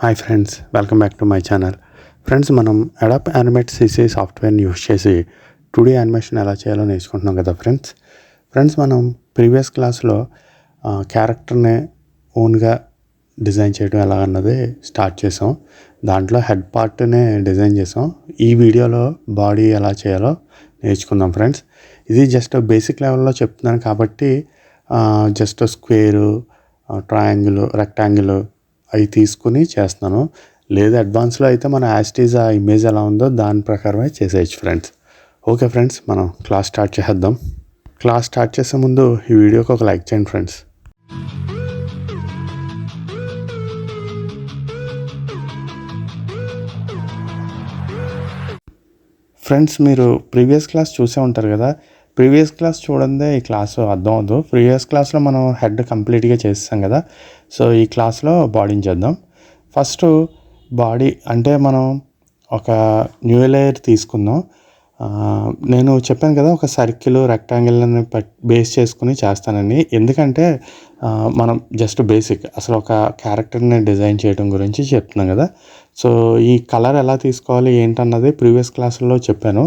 Hi friends, welcome back to my channel. Friends, మనం అడాప్ animate CC సాఫ్ట్వేర్ని use చేసి 2D animation ఎలా చేయాలో నేర్చుకుంటున్నాం కదా ఫ్రెండ్స్, మనం ప్రీవియస్ క్లాస్లో క్యారెక్టర్ని ఓన్గా డిజైన్ చేయడం ఎలాగన్నది స్టార్ట్ చేసాం. దాంట్లో హెడ్ పార్ట్ని డిజైన్ చేసాం. ఈ వీడియోలో బాడీ ఎలా చేయాలో నేర్చుకుందాం ఫ్రెండ్స్. ఇది జస్ట్ బేసిక్ లెవెల్లో చెప్తున్నాను కాబట్టి జస్ట్ స్క్వేరు, ట్రయాంగిల్, రెక్టాంగిల్ అవి తీసుకుని చేస్తున్నాను. లేదా అడ్వాన్స్లో అయితే మన యాస్టీజ్ ఆ ఇమేజ్ ఎలా ఉందో దాని ప్రకారమే చేసేయచ్చు ఫ్రెండ్స్. ఓకే ఫ్రెండ్స్, మనం క్లాస్ స్టార్ట్ చేద్దాం. క్లాస్ స్టార్ట్ చేసే ముందు ఈ వీడియోకి ఒక లైక్ చేయండి ఫ్రెండ్స్. ఫ్రెండ్స్, మీరు ప్రీవియస్ క్లాస్ చూసే ఉంటారు కదా. ప్రీవియస్ క్లాస్ చూడందే ఈ క్లాస్ అర్థం అవుతుంది. ప్రీవియస్ క్లాస్లో మనం హెడ్ కంప్లీట్గా చేస్తాం కదా. సో ఈ క్లాస్లో బాడీని చేద్దాం. ఫస్ట్ బాడీ అంటే మనం ఒక న్యూ లేయర్ తీసుకుందాం. నేను చెప్పాను కదా, ఒక సర్కిల్, రెక్టాంగిల్ని బేస్ చేసుకుని చేస్తానని. ఎందుకంటే మనం జస్ట్ బేసిక్ అసలు ఒక క్యారెక్టర్ని డిజైన్ చేయడం గురించి చెప్తున్నాం కదా. సో ఈ కలర్ ఎలా తీసుకోవాలి ఏంటన్నది ప్రీవియస్ క్లాసుల్లో చెప్పాను.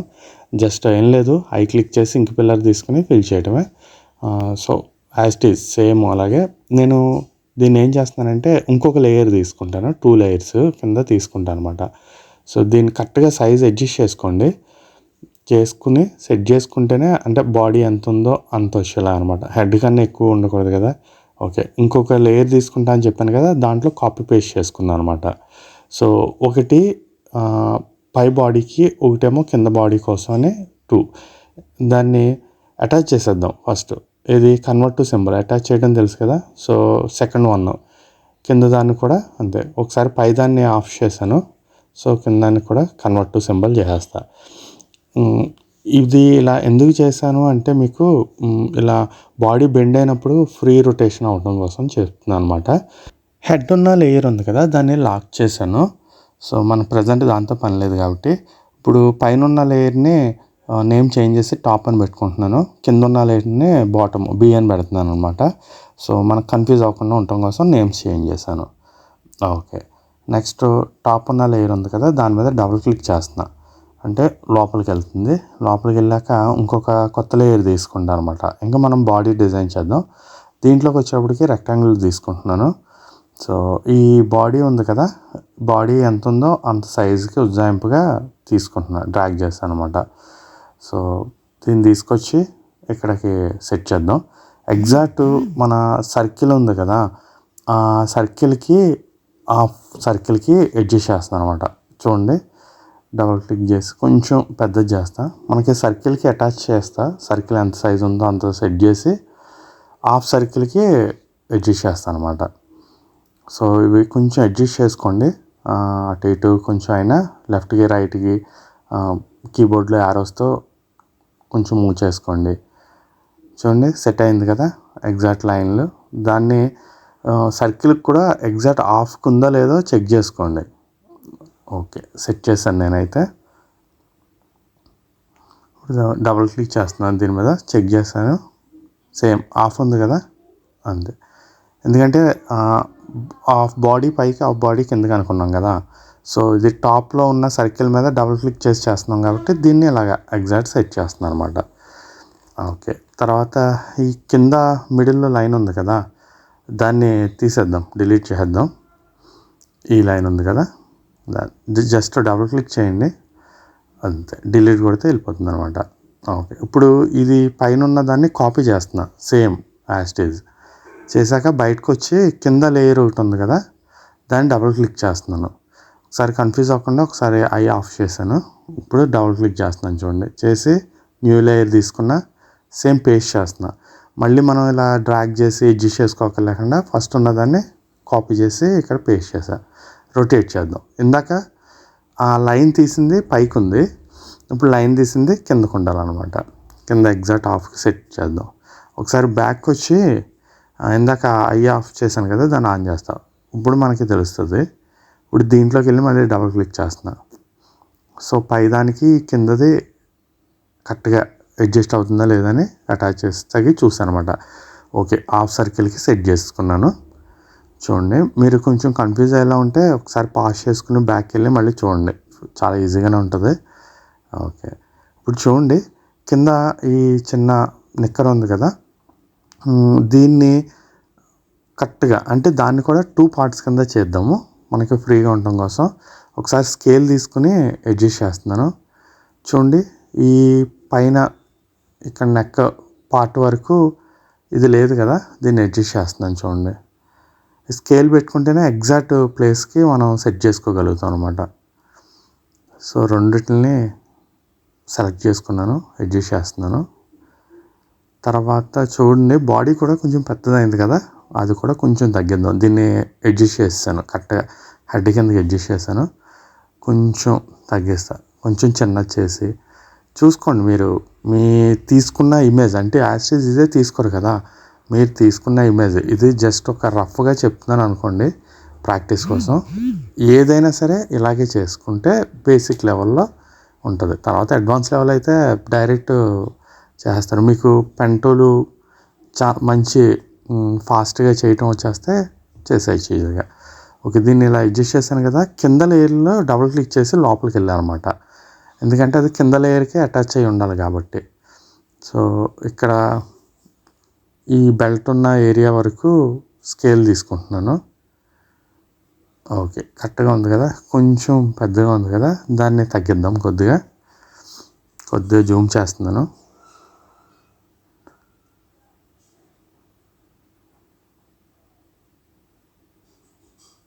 జస్ట్ ఏం లేదు, ఐ క్లిక్ చేసి ఇంక్ పిల్లర్ తీసుకుని ఫిల్ చేయడమే. So as it is same అలాగే నేను దీన్ని ఏం చేస్తున్నానంటే ఇంకొక లేయర్ తీసుకుంటాను. 2 లేయర్స్ కింద తీసుకుంటాను అనమాట. సో దీన్ని కరెక్ట్గా సైజ్ అడ్జస్ట్ చేసుకుని సెట్ చేసుకుంటేనే, అంటే బాడీ ఎంత ఉందో అంత వచ్చేలా అనమాట. హెడ్ కన్నా ఎక్కువ ఉండకూడదు కదా. ఓకే, ఇంకొక లేయర్ తీసుకుంటా అని చెప్పాను కదా, దాంట్లో కాపీ పేస్ట్ చేసుకున్నాను అనమాట. సో ఒకటి పై బాడీకి, ఒకటేమో కింద బాడీ కోసం అని 2. దాన్ని అటాచ్ చేసేద్దాం. ఫస్ట్ ఇది కన్వర్ట్ టు సింబల్ అటాచ్ చేయడం తెలుసు కదా. సో సెకండ్ 1 కింద దాన్ని కూడా అంతే. ఒకసారి పై దాన్ని ఆఫ్ చేశాను. సో కింద దాన్ని కూడా కన్వర్ట్ టు సింబల్ చేసేస్తా. ఇది ఇలా ఎందుకు చేశాను అంటే మీకు ఇలా బాడీ బెండ్ అయినప్పుడు ఫ్రీ రొటేషన్ అవడం కోసం చేస్తున్నాను అనమాట. హెడ్ ఉన్న లేయర్ ఉంది కదా, దాన్ని లాక్ చేశాను. సో మన ప్రజెంట్ దాంతో పని లేదు కాబట్టి ఇప్పుడు పైన ఉన్న లేయర్ని నేమ్ చేంజ్ చేసి టాప్ అని పెట్టుకుంటున్నాను. కింద ఉన్న లేయర్ని బాటమ్ బి అని పెడుతున్నాను అనమాట. సో మనకు కన్ఫ్యూజ్ అవ్వకుండా ఉండటం కోసం నేమ్స్ చేంజ్ చేశాను. ఓకే, నెక్స్ట్ టాప్ ఉన్న లేయర్ ఉంది కదా, దాని మీద డబుల్ క్లిక్ చేస్తున్నా. అంటే లోపలికి వెళ్తుంది. లోపలికి వెళ్ళాక ఇంకొక కొత్త లేయర్ తీసుకుంటాను అనమాట. ఇంకా మనం బాడీ డిజైన్ చేద్దాం. దీంట్లోకి వచ్చేప్పటికి రెక్టాంగిల్ తీసుకుంటున్నాను. సో ఈ బాడీ ఉంది కదా, బాడీ ఎంత ఉందో అంత సైజుకి ఉజ్జాయింపుగా తీసుకుంటున్నాను, డ్రాగ్ చేస్తాను అనమాట. సో దీన్ని తీసుకొచ్చి ఇక్కడికి సెట్ చేద్దాం. ఎగ్జాక్ట్ మన సర్కిల్ ఉంది కదా, ఆ సర్కిల్కి అడ్జస్ట్ చేస్తాను అనమాట. చూడండి, డబుల్ క్లిక్ చేసి కొంచెం పెద్దది చేస్తా. మనకి సర్కిల్కి అటాచ్ చేస్తా. సర్కిల్ ఎంత సైజు ఉందో అంత సెట్ చేసి హాఫ్ సర్కిల్కి అడ్జస్ట్ చేస్తాను అనమాట. సో ఇవి కొంచెం అడ్జస్ట్ చేసుకోండి. అటు ఇటు కొంచెం అయినా లెఫ్ట్కి రైట్కి కీబోర్డ్లో యారోస్తో కొంచెం మూవ్ చేసుకోండి. చూడండి, సెట్ అయింది కదా ఎగ్జాక్ట్ లైన్లు. దాన్ని సర్కిల్కి కూడా ఎగ్జాక్ట్ హాఫ్కి ఉందో లేదో చెక్ చేసుకోండి. ఓకే, సెట్ చేశాను నేనైతే. డబుల్ క్లిక్ చేస్తున్నాను దీని మీద, చెక్ చేశాను. సేమ్ హాఫ్ ఉంది కదా, అంతే. ఎందుకంటే హాఫ్ బాడీ పైకి, హాఫ్ బాడీ కిందకి అనుకున్నాం కదా. సో ఇది టాప్లో ఉన్న సర్కిల్ మీద డబుల్ క్లిక్ చేసి చేస్తున్నాం కాబట్టి దీన్ని ఇలాగా ఎగ్జాక్ట్ సెట్ చేస్తున్నాను అనమాట. ఓకే, తర్వాత ఈ కింద మిడిల్లో లైన్ ఉంది కదా, దాన్ని తీసేద్దాం, డిలీట్ చేసేద్దాం. ఈ లైన్ ఉంది కదా, జస్ట్ డబుల్ క్లిక్ చేయండి, అంతే. డిలీట్ కొడితే వెళ్ళిపోతుంది అనమాట. ఓకే, ఇప్పుడు ఇది పైన ఉన్న దాన్ని కాపీ చేస్తున్నా, సేమ్ యాజ్ ఇట్ ఈజ్. చేశాక బయటకు వచ్చి కింద లేయర్ ఒకటి ఉంది కదా, దాన్ని డబుల్ క్లిక్ చేస్తున్నాను. ఒకసారి కన్ఫ్యూజ్ అవ్వకుండా ఒకసారి ఐ ఆఫ్ చేశాను. ఇప్పుడు డబుల్ క్లిక్ చేస్తున్నాను చూడండి. చేసి న్యూ లేయర్ తీసుకున్నా, సేమ్ పేస్ట్ చేస్తున్నా. మళ్ళీ మనం ఇలా డ్రాగ్ చేసి అడ్జస్ట్ చేసుకోలేకుండా ఫస్ట్ ఉన్నదాన్ని కాపీ చేసి ఇక్కడ పేస్ట్ చేసా. రొటేట్ చేద్దాం. ఇందాక ఆ లైన్ తీసింది పైకి ఉంది, ఇప్పుడు లైన్ తీసింది కిందకు ఉండాలన్నమాట. కింద ఎగ్జాక్ట్ ఆఫ్కి సెట్ చేద్దాం. ఒకసారి బ్యాక్ వచ్చి ఇందాక ఐ ఆఫ్ చేశాను కదా, దాన్ని ఆన్ చేస్తాం. ఇప్పుడు మనకి తెలుస్తుంది. ఇప్పుడు దీంట్లోకి వెళ్ళి మళ్ళీ డబుల్ క్లిక్ చేస్తున్నా. సో పైదానికి కిందది కరెక్ట్గా అడ్జస్ట్ అవుతుందా లేదని అటాచ్ చేసి చూసాను అనమాట. ఓకే, హాఫ్ సర్కిల్కి సెట్ చేసుకున్నాను. చూడండి. మీరు కొంచెం కన్‌ఫ్యూజ్ అయ్యేలా ఉంటే ఒకసారి పాజ్ చేసుకొని బ్యాక్‌కెళ్ళి మళ్ళీ చూడండి. చాలా ఈజీగానే ఉంటది. ఓకే. ఇప్పుడు చూడండి, కింద ఈ చిన్న నిక్కర్ ఉంది కదా! దీన్ని కరెక్ట్‌గా అంటే దాన్ని కూడా 2 పార్ట్స్ కింద చేద్దాము. మనకి ఫ్రీగా ఉండటం కోసం. ఒకసారి స్కేల్ తీసుకొని అడ్జస్ట్ చేస్తున్నాను. చూడండి, ఈ పైన ఇక్కడ నెక్ పార్ట్ వరకు ఇది లేదు కదా! దీన్ని అడ్జస్ట్ చేస్తున్నాను చూడండి. స్కేల్ పెట్టుకుంటేనే ఎగ్జాక్ట్ ప్లేస్‌కి మనం సెట్ చేసుకోగలుగుతాం అనమాట. సో, రెండిటిని సెలెక్ట్ చేసుకున్నాను. అడ్జస్ట్ చేస్తున్నాను. తర్వాత చూడండి, బాడీ కూడా కొంచెం పెద్దదైంది కదా! అది కూడా కొంచెం తగ్గిద్దాం. దీన్ని అడ్జస్ట్ చేసేసాను. కరెక్ట్‌గా హెడ్ కిందకి అడ్జస్ట్ చేశాను. కొంచెం తగ్గిస్తా. కొంచెం చిన్నది చేసి చూసుకోండి. మీరు మీ తీసుకున్న ఇమేజ్ అంటే యాజ్ ఇట్ ఈజ్ ఇదే తీసుకోరు కదా! మీరు తీసుకున్న ఇమేజ్ ఇది జస్ట్ ఒక రఫ్‌గా చెప్తున్నాను అనుకోండి ప్రాక్టీస్ కోసం. ఏదైనా సరే ఇలాగే చేసుకుంటే బేసిక్ లెవెల్‌లో ఉంటది. తర్వాత అడ్వాన్స్ లెవెల్ అయితే డైరెక్ట్ చేస్తారు. మీకు పెన్ టూల్ మంచి ఫాస్ట్‌గా చేయటం వచ్చేస్తే చేసేయచ్చు ఈజీగా. ఓకే. దీన్ని ఇలా అడ్జస్ట్ చేశాను కదా! కింద లేయర్‌లో డబుల్ క్లిక్ చేసి లోపలికి వెళ్ళానమాట. ఎందుకంటే అది కింద లేయర్‌కే అటాచ్ అయ్యి ఉండాలి కాబట్టి. సో, ఇక్కడ ఈ బెల్ట్ ఉన్న ఏరియా వరకు స్కేల్ తీసుకుంటున్నాను. ఓకే. కరెక్ట్‌గా ఉంది కదా! కొంచెం పెద్దగా ఉంది కదా! దాన్ని తగ్గిద్దాం కొద్దిగా. కొద్దిగా జూమ్ చేస్తున్నాను.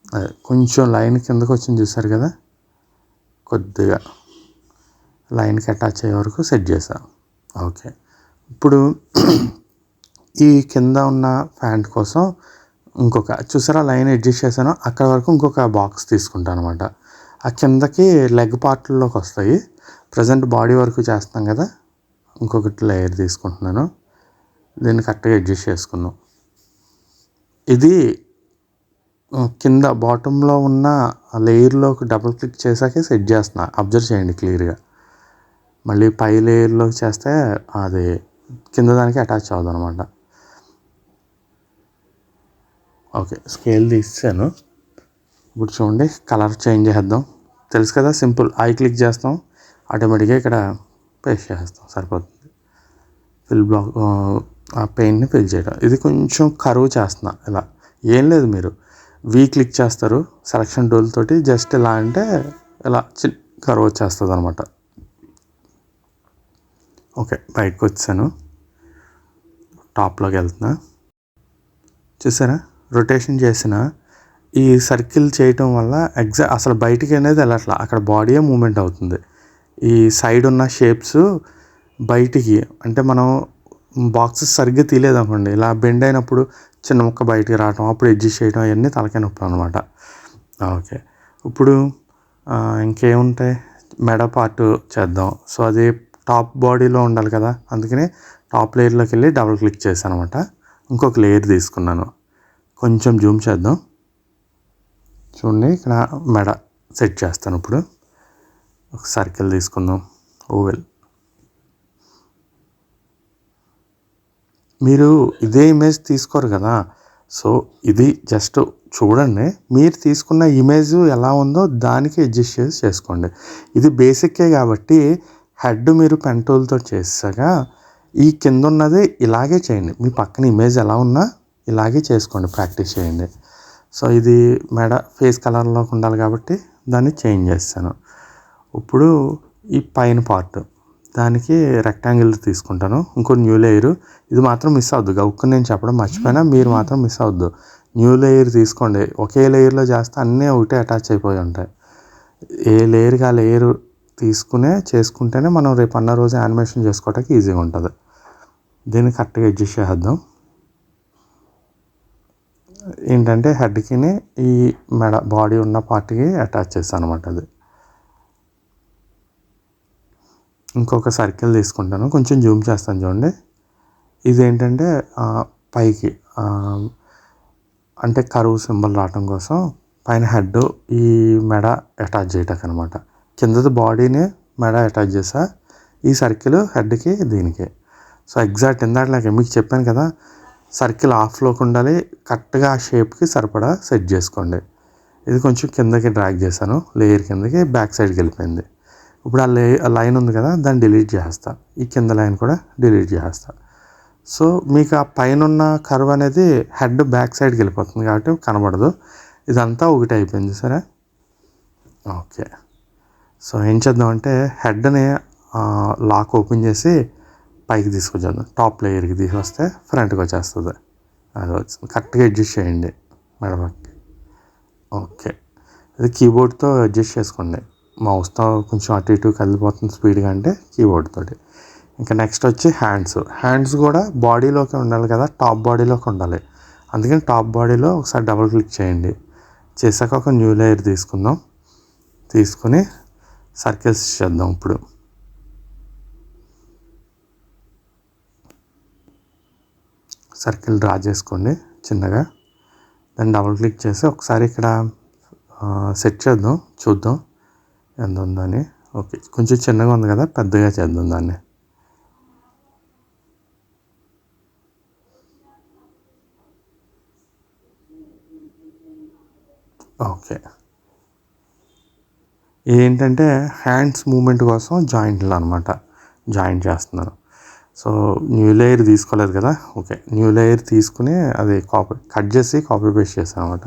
అదే కొంచెం లైన్ కిందకి వచ్చింది చూసారు కదా! కొద్దిగా లైన్‌కి అటాచ్ అయ్యే వరకు సెట్ చేశా. ఓకే. ఇప్పుడు ఈ కింద ఉన్న ప్యాంట్ కోసం ఇంకొక చూసారా లైన్ అడ్జస్ట్ చేశానో అక్కడ వరకు ఇంకొక బాక్స్ తీసుకుంటాను అనమాట. ఆ కిందకి లెగ్ పార్ట్‌లోకి వస్తాయి. ప్రెజెంట్ బాడీ వరకు చేస్తున్నాం కదా! ఇంకొకటి లేయర్ తీసుకుంటున్నాను. దీన్ని కరెక్ట్‌గా అడ్జస్ట్ చేసుకున్నాం. ఇది కింద బాటంలో ఉన్న లేయర్‌లోకి డబుల్ క్లిక్ చేశాకే సెట్ చేస్తున్నా. అబ్జర్వ్ చేయండి క్లియర్‌గా. మళ్ళీ పై లేయర్‌లోకి చేస్తే అది కింద దానికి అటాచ్ అవ్వదనమాట. ఓకే. స్కేల్ తీసేసాను. ఇప్పుడు చూడండి, కలర్ చేంజ్ చేద్దాం. తెలుసు కదా, సింపుల్. ఐ క్లిక్ చేస్తాం, ఆటోమేటిక్గా ఇక్కడ పేస్ట్ చేస్తాం, సరిపోతుంది. ఫిల్ బ్లాక్ ఆ పెయింట్ని ఫిల్ చేయడం. ఇది కొంచెం కరువు చేస్తున్నా ఇలా. ఏం లేదు, మీరు క్లిక్ చేస్తారు సెలక్షన్ టూల్ తోటి. జస్ట్ ఇలా అంటే ఇలా కరువు వచ్చేస్తుంది అనమాట. ఓకే. బయటకు వచ్చాను. టాప్లోకి వెళ్తున్నా. చూసారా, రొటేషన్ చేసిన ఈ సర్కిల్ చేయటం వల్ల అసలు బయటికి అనేది వెళ్ళట్లా, అక్కడ బాడీయే మూమెంట్ అవుతుంది. ఈ సైడ్ ఉన్న షేప్స్ బయటికి అంటే మనం బాక్సెస్ సరిగ్గా తీయలేదు అనుకోండి, ఇలా బెండ్ అయినప్పుడు చిన్న ముక్క బయటికి రావటం, అప్పుడు అడ్జస్ట్ చేయడం, అవన్నీ తలకాయ నొప్పి అనమాట. ఓకే. ఇప్పుడు ఇంకేముంటాయి, మెడ పార్ట్ చేద్దాం. సో, అది టాప్ బాడీలో ఉండాలి కదా, అందుకని టాప్ లేయర్లోకి వెళ్ళి డబుల్ క్లిక్ చేశాను అనమాట. ఇంకొక లేయర్ తీసుకున్నాను. కొంచెం జూమ్ చేద్దాం. చూడండి, ఇక్కడ మెడ సెట్ చేస్తాను. ఇప్పుడు ఒక సర్కిల్ తీసుకుందాం, ఓవెల్. మీరు ఇదే ఇమేజ్ తీసుకోరు కదా, సో ఇది జస్ట్ చూడండి, మీరు తీసుకున్న ఇమేజ్ ఎలా ఉందో దానికి అడ్జస్ట్ చేసి చేసుకోండి. ఇది బేసిక్కే కాబట్టి హెడ్ మీరు పెన్ టూల్తో చేసాక ఈ కింద ఉన్నది ఇలాగే చేయండి. మీ పక్కన ఇమేజ్ ఎలా ఉన్నా ఇలాగే చేసుకోండి, ప్రాక్టీస్ చేయండి. సో, ఇది మెడ ఫేస్ కలర్లోకి ఉండాలి కాబట్టి దాన్ని చేంజ్ చేస్తాను. ఇప్పుడు ఈ పైన పార్ట్ దానికి రెక్టాంగిల్ తీసుకుంటాను. ఇంకో న్యూ లేయర్. ఇది మాత్రం మిస్ అవ్వద్దు, గౌక్కుని నేను చెప్పడం మర్చిపోయినా, మీరు మాత్రం మిస్ అవ్వద్దు. న్యూ లేయర్ తీసుకోండి. ఒకే లేయర్లో చేస్తే అన్నీ ఒకటే అటాచ్ అయిపోయి ఉంటాయి. ఏ లేయర్కి ఆ లేయర్ చేసుకుంటేనే మనం రేపు అన్న రోజు యానిమేషన్ చేసుకోవడానికి ఈజీగా ఉంటుంది. దీన్ని కరెక్ట్గా అడ్జస్ట్ చేద్దాం. ఏంటంటే హెడ్కి ఈ మెడ బాడీ ఉన్న పార్ట్కి అటాచ్ చేస్తాను అనమాట. అది ఇంకొక సర్కిల్ తీసుకుంటాను, కొంచెం జూమ్ చేస్తాను చూడండి. ఇదేంటంటే పైకి అంటే కరువు సింబల్ రావటం కోసం పైన హెడ్ ఈ మెడ అటాచ్ చేయటం అనమాట. కిందది బాడీని మెడ అటాచ్ చేసా, ఈ సర్కిల్ హెడ్కి దీనికి. సో, ఎగ్జాక్ట్ ఇందాకలాగే మీకు చెప్పాను కదా, సర్కిల్ ఆఫ్లోకి ఉండాలి, కరెక్ట్గా ఆ షేప్కి సరిపడా సెట్ చేసుకోండి. ఇది కొంచెం కిందకి డ్రాగ్ చేశాను, లేయర్ కిందకి బ్యాక్ సైడ్కి వెళ్ళిపోయింది. ఇప్పుడు ఆ లైన్ ఉంది కదా, దాన్ని డిలీట్ చేస్తా. ఈ కింద లైన్ కూడా డిలీట్ చేస్తా. సో మీకు ఆ పైన ఉన్న కర్వ్ అనేది హెడ్ బ్యాక్ సైడ్కి వెళ్ళిపోతుంది కాబట్టి కనబడదు. ఇదంతా ఒకటి అయిపోయింది సరే. ఓకే, సో ఏం చేద్దామంటే హెడ్ని లాక్ ఓపెన్ చేసి పైకి తీసుకొచ్చేద్దాం. టాప్ లేయర్కి తీసుకొస్తే ఫ్రంట్కి వచ్చేస్తుంది. అది వచ్చింది, కరెక్ట్గా అడ్జస్ట్ చేయండి మెడపకి. ఓకే, ఇది కీబోర్డ్తో అడ్జస్ట్ చేసుకోండి. మౌస్తో కొంచెం అటు ఇటు కదిలిపోతుంది స్పీడ్గా అంటే కీబోర్డ్ తోటి. ఇంకా నెక్స్ట్ వచ్చి హ్యాండ్స్ కూడా బాడీలోకి ఉండాలి కదా, టాప్ బాడీలోకి ఉండాలి. అందుకని టాప్ బాడీలో ఒకసారి డబుల్ క్లిక్ చేయండి. చేశాక ఒక న్యూ లేయర్ తీసుకుందాం. తీసుకుని సర్కిల్స్ చేద్దాం. ఇప్పుడు సర్కిల్ డ్రా చేసుకోండి చిన్నగా. దాన్ని డబుల్ క్లిక్ చేసి ఒకసారి ఇక్కడ సెట్ చేద్దాం, చూద్దాం ఎంత ఉందని. ఓకే, కొంచెం చిన్నగా ఉంది కదా, పెద్దగా చేద్దాం దాన్ని. ఓకే, ఏంటంటే హ్యాండ్స్ మూమెంట్ కోసం జాయింట్లు అనమాట, జాయింట్ చేస్తున్నాను. సో న్యూ లేయర్ తీసుకోలేదు కదా. ఓకే, న్యూ లేయర్ తీసుకుని అది కట్ చేసి కాపీ పేస్ట్ చేశాను అనమాట.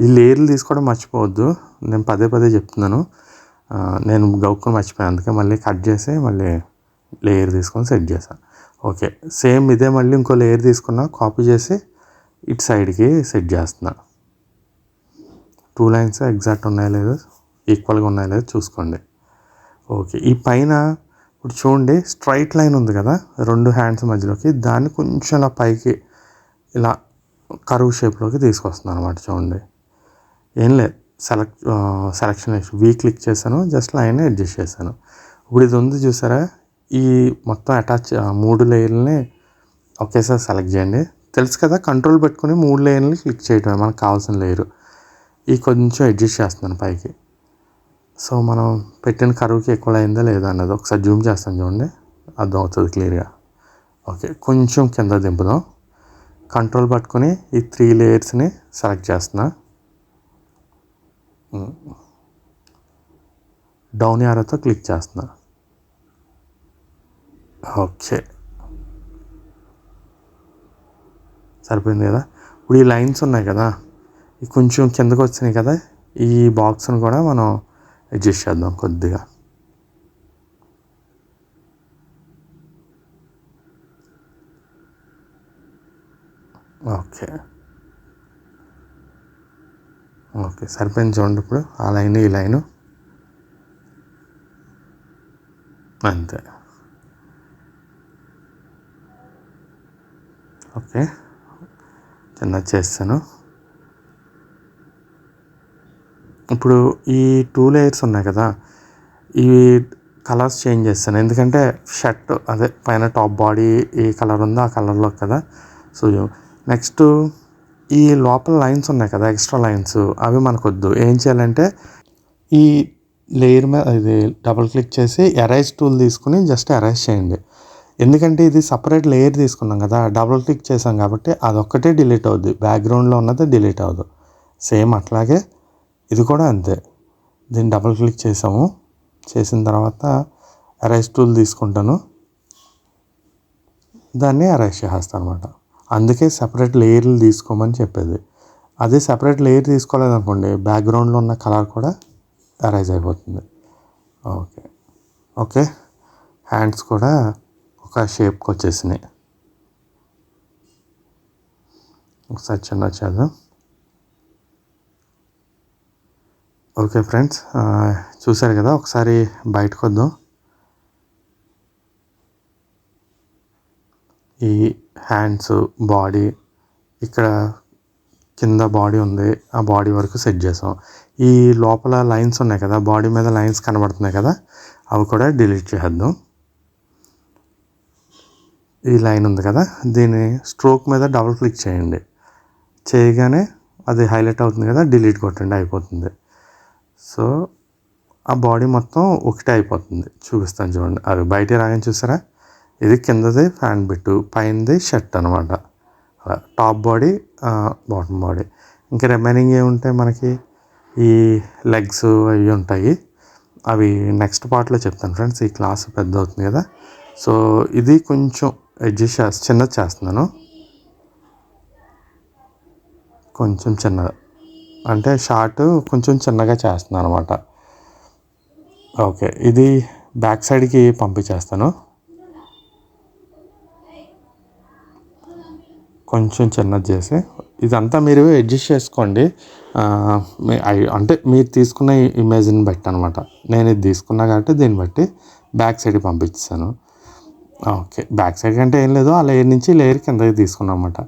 ఈ లేయర్లు తీసుకోవడం మర్చిపోవద్దు, నేను పదే పదే చెప్తున్నాను. నేను గౌక్కుని మర్చిపోయాను, అందుకే మళ్ళీ కట్ చేసి మళ్ళీ లేయర్ తీసుకొని సెట్ చేశాను. ఓకే, సేమ్ ఇదే మళ్ళీ ఇంకో లేయర్ తీసుకున్నా, కాపీ చేసి ఇటు సైడ్కి సెట్ చేస్తున్నా. 2 లైన్స్ ఎగ్జాక్ట్ ఉన్నాయో లేదో, ఈక్వల్గా ఉన్నాయో లేదో చూసుకోండి. ఓకే, ఈ పైన ఇప్పుడు చూడండి స్ట్రైట్ లైన్ ఉంది కదా 2 హ్యాండ్స్ మధ్యలోకి, దాన్ని కొంచెం ఇలా పైకి ఇలా కర్వ్ షేప్లోకి తీసుకొస్తున్నాను అనమాట. చూడండి, ఏం లేదు, సెలక్షన్ క్లిక్ చేశాను, జస్ట్ లైన్ అడ్జస్ట్ చేశాను. ఇప్పుడు ఇది ఉంది చూసారా, ఈ మొత్తం 3 లేయర్లని ఒకేసారి సెలెక్ట్ చేయండి. తెలుసు కదా, కంట్రోల్ పెట్టుకుని 3 లేయర్ని క్లిక్ చేయటమే మనకు కావాల్సిన లేయరు. ఈ కొంచెం అడ్జస్ట్ చేస్తున్నాను పైకి. సో మనం పెట్టిన కర్వ్కి ఎక్కువ అయిందా లేదా అన్నది ఒకసారి జూమ్ చేస్తాను చూడండి, అర్థం అవుతుంది క్లియర్గా. ఓకే, కొంచెం కింద దింపుదాం. కంట్రోల్ పట్టుకొని ఈ 3 లేయర్స్ని సెలెక్ట్ చేస్తున్నా. డౌన్ యారోతో క్లిక్ చేస్తున్నా. ఓకే, సరిపోయింది కదా. ఇప్పుడు ఈ లైన్స్ ఉన్నాయి కదా, ఇవి కొంచెం కిందకు వచ్చినాయి కదా, ఈ బాక్స్ని కూడా మనం అడ్జస్ట్ చేద్దాం కొద్దిగా. ఓకే ఓకే, సరిపోయింది చూడండి. ఇప్పుడు ఆ లైన్ ఈ లైను అంతే. ఓకే, చిన్న చేస్తాను. ఇప్పుడు ఈ 2 లేయర్స్ ఉన్నాయి కదా, ఈ కలర్స్ చేంజ్ చేస్తాను. ఎందుకంటే షర్ట్ అదే పైన టాప్ బాడీ ఏ కలర్ ఉందో ఆ కలర్లో కదా. సో నెక్స్ట్ ఈ లోపల లైన్స్ ఉన్నాయి కదా, ఎక్స్ట్రా లైన్స్, అవి మనకొద్దు. ఏం చేయాలంటే ఈ లేయర్ మీద ఇది డబుల్ క్లిక్ చేసి ఎరైజ్ టూల్ తీసుకుని జస్ట్ ఎరైజ్ చేయండి. ఎందుకంటే ఇది సపరేట్ లేయర్ తీసుకున్నాం కదా, డబుల్ క్లిక్ చేసాం కాబట్టి అదొక్కటే డిలీట్ అవుద్ది, బ్యాక్గ్రౌండ్లో ఉన్నది డిలీట్ అవ్వదు. సేమ్ అట్లాగే ఇది కూడా అంతే. దీన్ని డబుల్ క్లిక్ చేసాము, చేసిన తర్వాత ఎరైజ్ టూల్ తీసుకుంటాను, దాన్ని ఎరైజ్ చేసేస్తాను అనమాట. అందుకే సపరేట్ లేయర్లు తీసుకోమని చెప్పేది. అదే సపరేట్ లేయర్ తీసుకోలేదనుకోండి, బ్యాక్గ్రౌండ్లో ఉన్న కలర్ కూడా ఎరైజ్ అయిపోతుంది. ఓకే ఓకే, హ్యాండ్స్ కూడా ఒక షేప్కి వచ్చేసినాయి. ఒకసారి చిన్న చేద్దాం. ఓకే ఫ్రెండ్స్, చూసారు కదా, ఒకసారి బయటకు వద్దాం. ఈ హ్యాండ్స్, బాడీ, ఇక్కడ కింద బాడీ ఉంది, ఆ బాడీ వరకు సెట్ చేసాం. ఈ లోపల లైన్స్ ఉన్నాయి కదా, బాడీ మీద లైన్స్ కనబడుతున్నాయి కదా, అవి కూడా డిలీట్ చేద్దాం. ఈ లైన్ ఉంది కదా, దీన్ని స్ట్రోక్ మీద డబుల్ క్లిక్ చేయండి. చేయగానే అది హైలైట్ అవుతుంది కదా, డిలీట్ కొట్టండి, అయిపోతుంది. సో ఆ బాడీ మొత్తం ఒకటే అయిపోతుంది. చూపిస్తాను చూడండి, అవి బయట రాగానే చూసారా, ఇది కిందది ఫ్యాన్ బిట్టు, పైనది షర్ట్ అనమాట. అక్కడ టాప్ బాడీ, బాటమ్ బాడీ. ఇంకా రిమైనింగ్ ఏముంటాయి మనకి, ఈ లెగ్స్ అవి ఉంటాయి. అవి నెక్స్ట్ పార్ట్లో చెప్తాను ఫ్రెండ్స్. ఈ క్లాస్ పెద్ద అవుతుంది కదా, సో ఇది కొంచెం అడ్జస్ట్ చిన్నది చేస్తున్నాను, కొంచెం చిన్నగా, అంటే షార్ట్ కొంచెం చిన్నగా చేస్తున్నాను అనమాట. ఓకే, ఇది బ్యాక్ సైడ్కి పంపించేస్తాను, కొంచెం చిన్నది చేసి. ఇదంతా మీరు అడ్జస్ట్ చేసుకోండి, అంటే మీరు తీసుకున్న ఇమేజ్ని బట్టి అనమాట. నేను ఇది తీసుకున్నా కాబట్టి దీన్ని బట్టి బ్యాక్ సైడ్కి పంపిస్తాను. ఓకే, బ్యాక్ సైడ్ కంటే ఏం లేదు, ఆ లేయర్ నుంచి లేయర్ కిందకి తీసుకున్నాం అనమాట.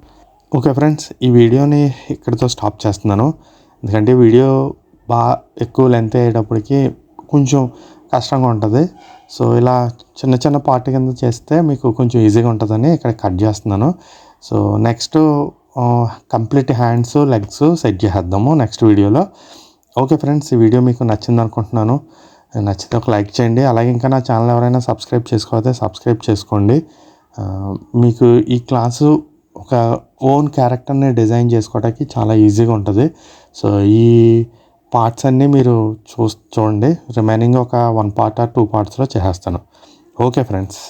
ఓకే ఫ్రెండ్స్, ఈ వీడియోని ఇక్కడితో స్టాప్ చేస్తున్నాను. ఎందుకంటే వీడియో బాగా ఎక్కువ లెంత్ అయ్యేటప్పటికి కొంచెం కష్టంగా ఉంటుంది. సో ఇలా చిన్న చిన్న పార్ట్ కింద చేస్తే మీకు కొంచెం ఈజీగా ఉంటుందని ఇక్కడ కట్ చేస్తున్నాను. So next complete hands, legs set చేసేద్దాము నెక్స్ట్ వీడియోలో. ఓకే ఫ్రెండ్స్, ఈ వీడియో మీకు నచ్చింది అనుకుంటున్నాను. నచ్చితే ఒక లైక్ చేయండి. అలాగే ఇంకా నా ఛానల్ ఎవరైనా సబ్స్క్రైబ్ చేసుకోకపోతే సబ్స్క్రైబ్ చేసుకోండి. మీకు ఈ క్లాసు ఒక ఓన్ క్యారెక్టర్ని డిజైన్ చేసుకోవడానికి చాలా ఈజీగా ఉంటుంది. సో ఈ పార్ట్స్ అన్నీ మీరు చూడండి. రిమైనింగ్ ఒక 1 పార్ట్ ఆర్ 2 పార్ట్స్లో చేసేస్తాను. Okay friends.